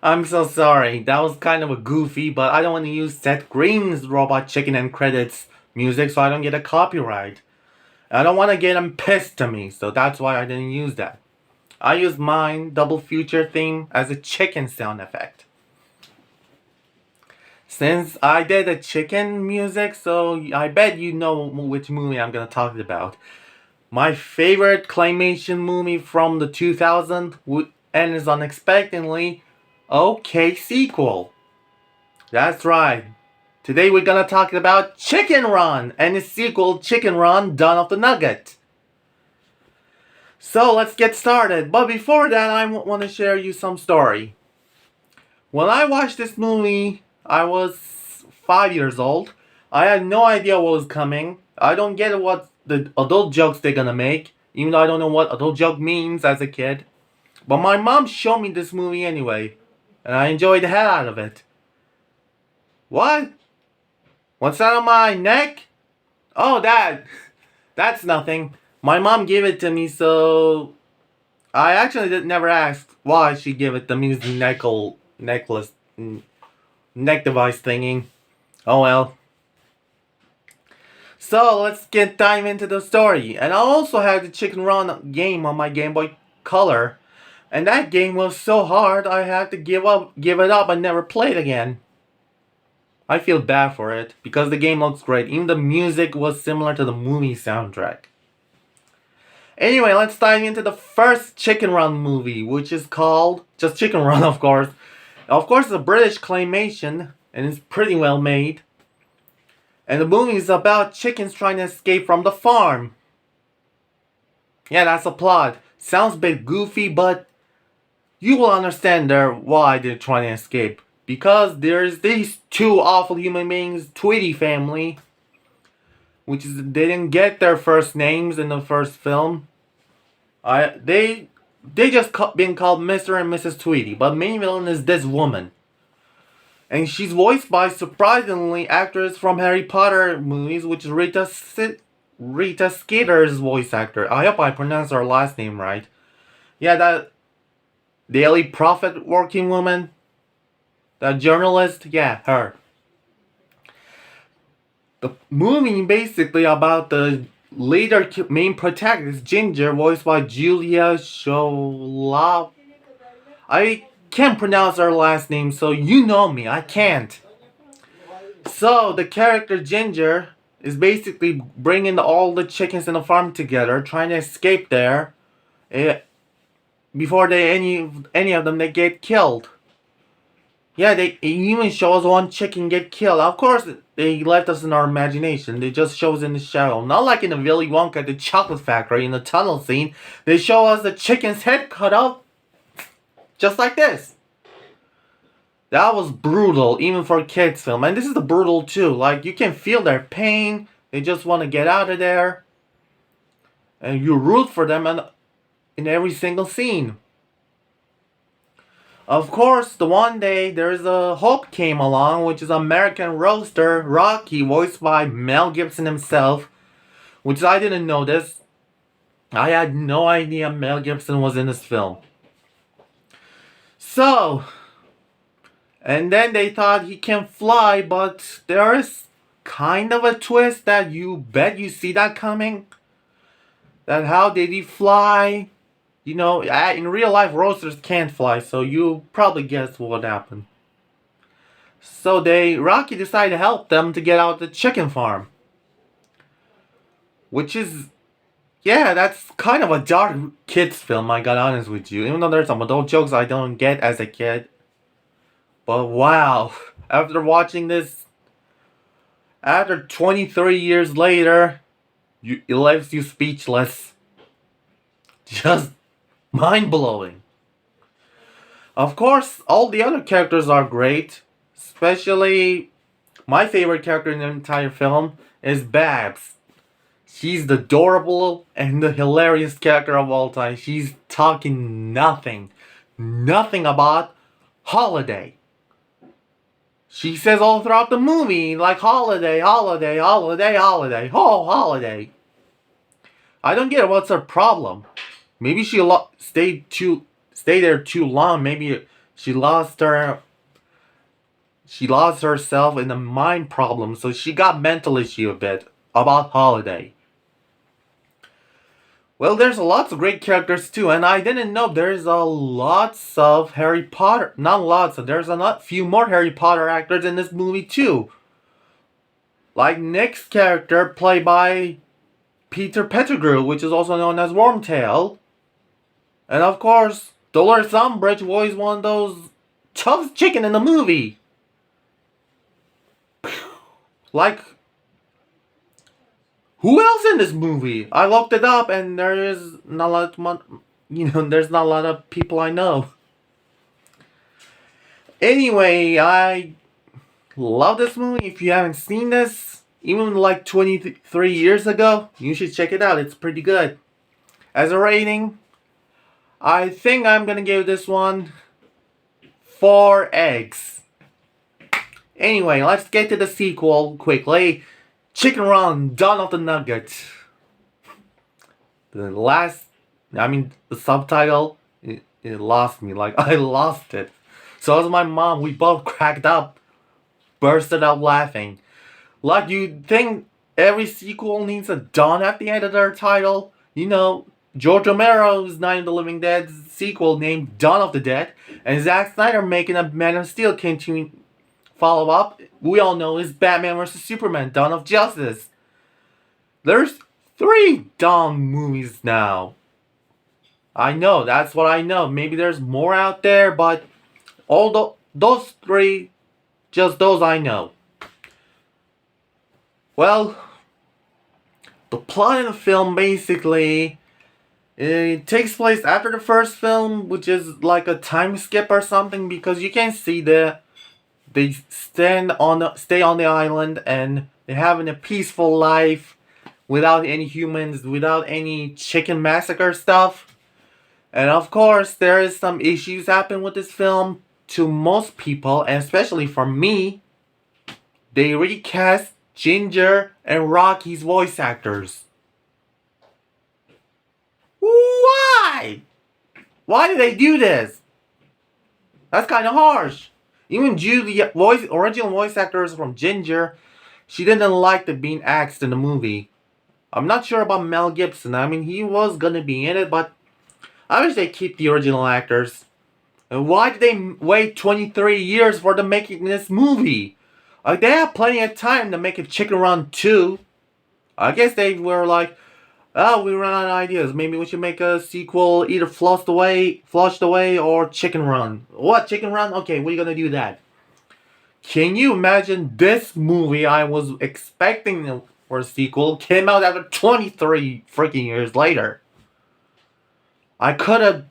I'm so sorry. That was kind of a goofy, but I don't want to use Seth Green's Robot Chicken and Credits music so I don't get a copyright. I don't want to get him pissed to me, so that's why I didn't use that. I used mine, Double Future theme, as a chicken sound effect. Since I did a chicken music, so I bet you know which movie I'm gonna talk about. My favorite claymation movie from the 2000s and is unexpectedly okay sequel. That's right. Today we're gonna talk about Chicken Run and its sequel, Chicken Run: Dawn of the Nugget. So let's get started. But before that, I want to share you some story. When I watched this movie, I was 5 years old. I had no idea what was coming. I don't get what the adult jokes they're gonna make, even though I don't know what adult joke means as a kid. But my mom showed me this movie anyway, and I enjoyed the hell out of it. What? What's that on my neck? Oh, that's nothing. My mom gave it to me, so I actually never asked why she gave it to me. This necklace, neck device thingy. Oh well. So let's dive into the story. And I also had the Chicken Run game on my Game Boy Color, and that game was so hard I had to give it up, and never play it again. I feel bad for it because the game looks great. Even the music was similar to the movie soundtrack. Anyway, let's dive into the first Chicken Run movie, which is called just Chicken Run, of course. Of course, it's a British claymation, and it's pretty well made. And the movie is about chickens trying to escape from the farm. Yeah, that's the plot. Sounds a bit goofy, but you will understand why they're trying to escape. Because there's these two awful human beings, Tweety family, which is they didn't get their first names in the first film. They just been called Mr. and Mrs. Tweety, but main villain is this woman. And she's voiced by, surprisingly, actress from Harry Potter movies, which is Rita Skeeter's voice actor. I hope I pronounced her last name right. Yeah, that Daily Prophet working woman. That journalist, yeah, her. The movie basically about the later main protagonist, Ginger, voiced by Julia Sholap. I can't pronounce her last name, so you know me, I can't. So the character Ginger is basically bringing all the chickens in the farm together, trying to escape there, before any of them they get killed. Yeah, they even shows one chicken get killed. Of course, they left us in our imagination. They just show us in the shadow. Not like in the Willy Wonka at the chocolate factory in the tunnel scene. They show us the chicken's head cut off, just like this. That was brutal, even for a kids' film. And this is the brutal too. Like, you can feel their pain. They just want to get out of there. And you root for them in every single scene. Of course, the one day there's a hope came along, which is American roaster Rocky, voiced by Mel Gibson himself, which I didn't know this. I had no idea Mel Gibson was in this film. So, and then they thought he can fly, but there is kind of a twist that you bet you see that coming. That how did he fly? You know, in real life, roasters can't fly, so you probably guess what happened. So Rocky decided to help them to get out the chicken farm. Which is, yeah, that's kind of a dark kids film, I gotta honest with you. Even though there's some adult jokes I don't get as a kid. But wow, after watching this, after 23 years later, it leaves you speechless. Just mind-blowing. Of course, all the other characters are great. Especially, my favorite character in the entire film is Babs. She's the adorable and the hilarious character of all time. She's talking nothing about holiday. She says all throughout the movie, like holiday, holiday, holiday, holiday, oh, holiday. I don't get it. What's her problem? Maybe she stayed there too long. Maybe she lost her she lost herself in a mind problem, so she got mental issue a bit about holiday. Well, there's lots of great characters too, and I didn't know there's a lots of Harry Potter. Not lots, there's a lot few more Harry Potter actors in this movie too. Like Nick's character, played by Peter Pettigrew, which is also known as Wormtail. And of course, Dolores Umbridge was one of those toughest chicken in the movie. Like, who else in this movie? I looked it up, and there is not a lot. There's not a lot of people I know. Anyway, I love this movie. If you haven't seen this, even like 23 years ago, you should check it out. It's pretty good. As a rating, I think I'm gonna give this one 4 eggs. Anyway, let's get to the sequel quickly. Chicken Run, Dawn of the Nugget. The subtitle, it lost me. Like, I lost it. So as my mom, we both cracked up, bursted out laughing. Like, you'd think every sequel needs a Dawn at the end of their title. George Romero's Night of the Living Dead sequel named Dawn of the Dead, and Zack Snyder making a Man of Steel continuing follow up, we all know, is Batman vs. Superman, Dawn of Justice. There's 3 Dawn movies now. I know, that's what I know. Maybe there's more out there, but those 3, just those I know. Well, the plot of the film basically, it takes place after the first film, which is like a time skip or something, because you can see they stay on the island and they're having a peaceful life without any humans, without any chicken massacre stuff. And of course, there is some issues happen with this film to most people, and especially for me. They recast Ginger and Rocky's voice actors. Why? Why did they do this? That's kind of harsh. Even Julie, original voice actors from Ginger, she didn't like the being axed in the movie. I'm not sure about Mel Gibson. I mean, he was gonna be in it, but I wish they keep the original actors. And why did they wait 23 years for the making this movie? Like, they have plenty of time to make a Chicken Run 2. I guess they were like, oh, we ran out of ideas. Maybe we should make a sequel, either Flushed Away, or Chicken Run. What, Chicken Run? Okay, we're gonna do that. Can you imagine this movie I was expecting for a sequel came out after 23 freaking years later? I could have,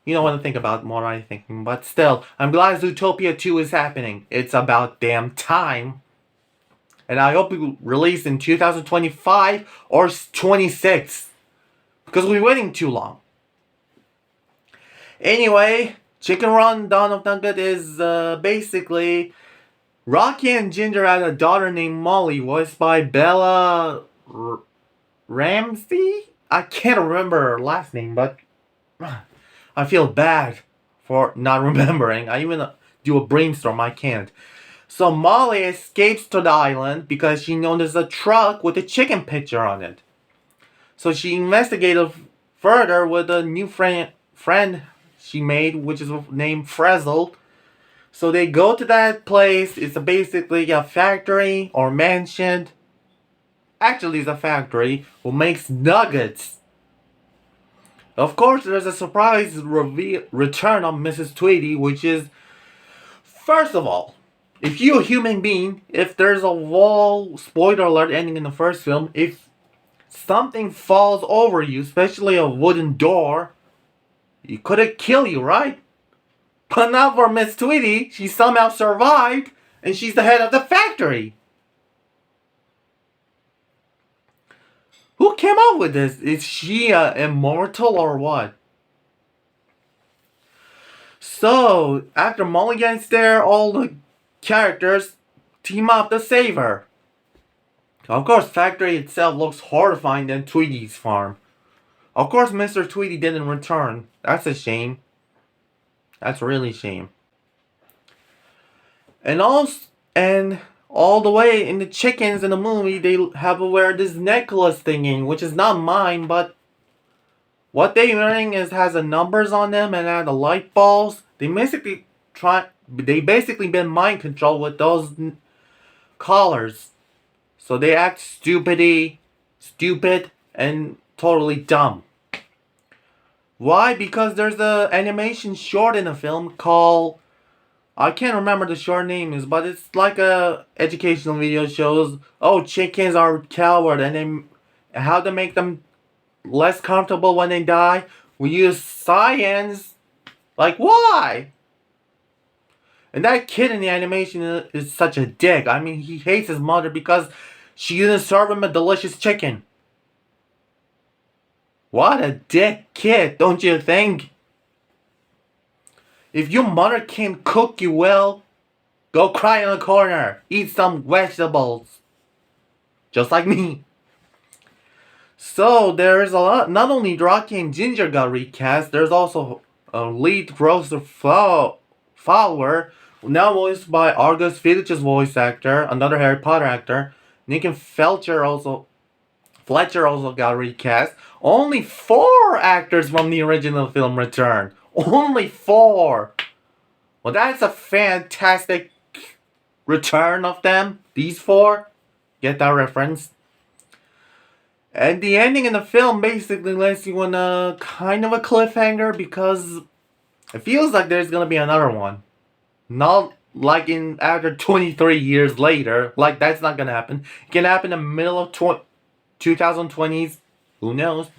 want to think about what I'm thinking, but still, I'm glad Zootopia 2 is happening. It's about damn time. And I hope it release in 2025 or 26. Because we're waiting too long. Anyway, Chicken Run Dawn of Nugget is basically Rocky and Ginger had a daughter named Molly, voiced by Bella Ramsey? I can't remember her last name, but I feel bad for not remembering. I even do a brainstorm, I can't. So Molly escapes to the island because she noticed a truck with a chicken picture on it. So she investigated further with a new friend she made, which is named Frizzle. So they go to that place. It's basically a factory or mansion. Actually, it's a factory who makes nuggets. Of course, there's a surprise return of Mrs. Tweedy, which is, first of all, if you're a human being, if there's a wall, spoiler alert ending in the first film, if something falls over you, especially a wooden door, it could kill you, right? But not for Miss Tweedy. She somehow survived, and she's the head of the factory. Who came up with this? Is she immortal or what? So, after Molly gets there, all the characters team up to save her. Of course, Factory itself looks horrifying than Tweety's farm. Of course, Mr. Tweety didn't return. That's a shame. That's really a shame. And all the way in the chickens in the movie, they have to wear this necklace thingy, which is not mine, but what they wearing has the numbers on them and have the light balls. They basically been mind controlled with those collars. So they act stupid and totally dumb. Why? Because there's a animation short in a film called, I can't remember the short name is, but it's like a educational video shows, oh, chickens are coward and then how to make them less comfortable when they die. We use science. Like, why? And that kid in the animation is such a dick. I mean, he hates his mother because she didn't serve him a delicious chicken. What a dick kid, don't you think? If your mother can't cook you well, go cry in a corner. Eat some vegetables. Just like me. So, there's a lot. Not only Rocky and Ginger got recast, there's also a lead roster follower, now voiced by Argus Fillich's voice actor, another Harry Potter actor. Nick and Fletcher also got recast. Only 4 actors from the original film returned. Only 4. Well, that's a fantastic return of them. These 4. Get that reference? And the ending in the film basically leaves you on a kind of a cliffhanger because it feels like there's gonna be another one. Not like in after 23 years later. Like, that's not gonna happen. It can happen in the middle of 2020s. Who knows?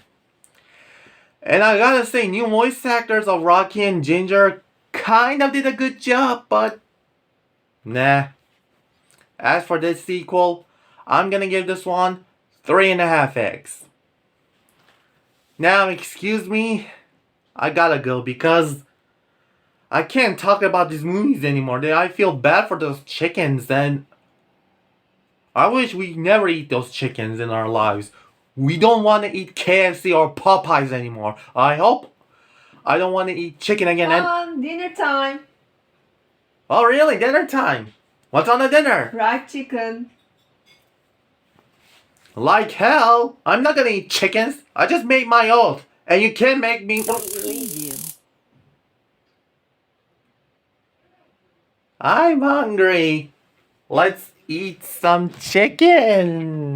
And I gotta say, new voice actors of Rocky and Ginger kind of did a good job, but nah. As for this sequel, I'm gonna give this one 3.5 eggs. Now, excuse me, I gotta go because I can't talk about these movies anymore. I feel bad for those chickens, and I wish we never eat those chickens in our lives. We don't want to eat KFC or Popeyes anymore. I hope I don't want to eat chicken again. Dinner time. Oh, really? Dinner time? What's on the dinner? Fried chicken. Like hell. I'm not gonna eat chickens. I just made my oath. And you can't make me... Preview. I'm hungry. Let's eat some chicken.